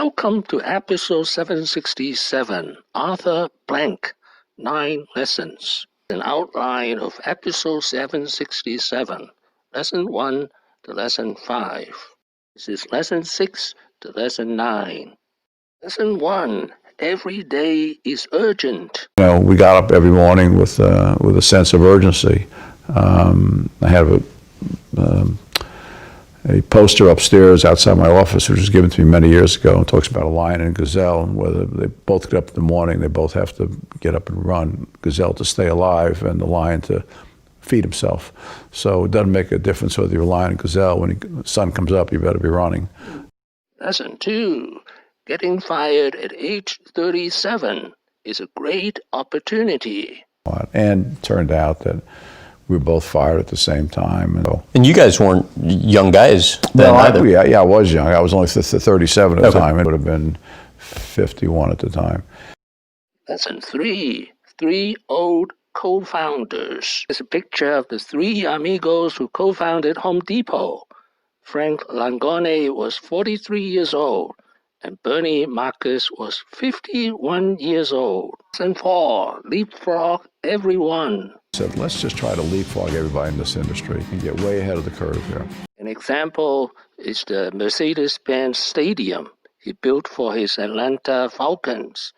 Welcome to episode 767, Arthur Blank, 9 Lessons. An outline of episode 767, Lesson 1 to Lesson 5. This is Lesson 6 to Lesson 9. Lesson 1, every day is urgent. We got up every morning with a sense of urgency. I have a poster upstairs outside my office, which was given to me many years ago, and talks about a lion and a gazelle, and whether they both get up in the morning, they both have to get up and run. Gazelle to stay alive, and the lion to feed himself. So it doesn't make a difference whether you're a lion or gazelle. When the sun comes up, you better be running. Lesson 2, getting fired at age 37 is a great opportunity. And it turned out that we were both fired at the same time. And you guys weren't young guys then either. I was young. I was only 37 at the time. It would have been 51 at the time. Lesson 3, 3 old co-founders. There's a picture of the 3 amigos who co-founded Home Depot. Frank Langone was 43 years old, and Bernie Marcus was 51 years old. Lesson 4, leapfrog everyone. Said, let's just try to leapfrog everybody in this industry and get way ahead of the curve here. An example is the Mercedes-Benz Stadium he built for his Atlanta Falcons.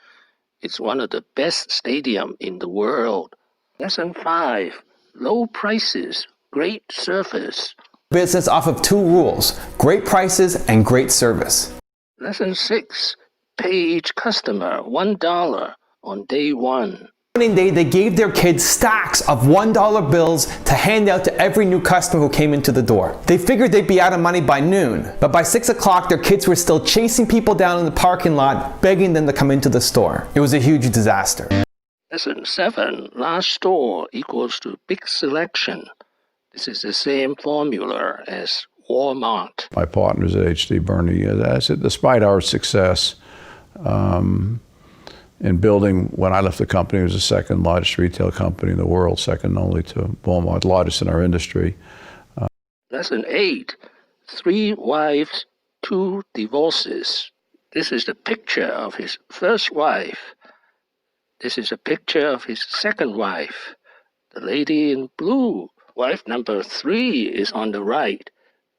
It's one of the best stadiums in the world. Lesson 5, low prices, great service. Business off of 2 rules, great prices and great service. Lesson 6, pay each customer $1 on day 1. Opening day, they gave their kids stacks of $1 bills to hand out to every new customer who came into the door. They figured they'd be out of money by noon, but by 6 o'clock, their kids were still chasing people down in the parking lot, begging them to come into the store. It was a huge disaster. Lesson 7, large store equals to big selection. This is the same formula as Walmart. My partners at HD, Bernie, I said, despite our success in building, when I left the company, it was the second largest retail company in the world, second only to Walmart, largest in our industry. Lesson 8, 3 wives, 2 divorces. This is the picture of his first wife. This is a picture of his second wife, the lady in blue. Wife number 3 is on the right.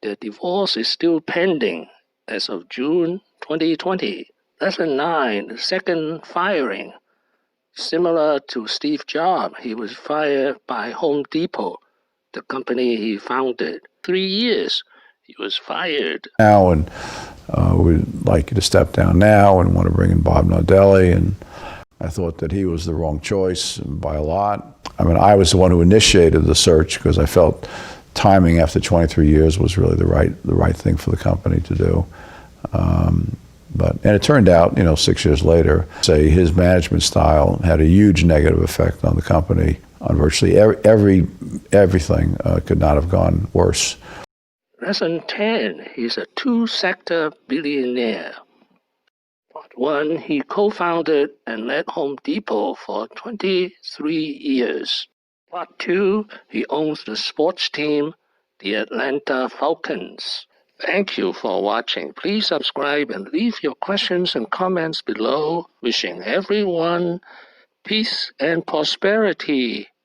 The divorce is still pending as of June 2020. Lesson 9, second firing. Similar to Steve Jobs, he was fired by Home Depot, the company he founded. 3 years, he was fired. Now, and we'd like you to step down now and want to bring in Bob Nardelli, and I thought that he was the wrong choice by a lot. I mean, I was the one who initiated the search because I felt timing after 23 years was really the right thing for the company to do. And it turned out, 6 years later, his management style had a huge negative effect on the company. On virtually everything could not have gone worse. Lesson 10, he's a 2-sector billionaire. Part 1, he co-founded and led Home Depot for 23 years. Part 2, he owns the sports team, the Atlanta Falcons. Thank you for watching. Please subscribe and leave your questions and comments below. Wishing everyone peace and prosperity.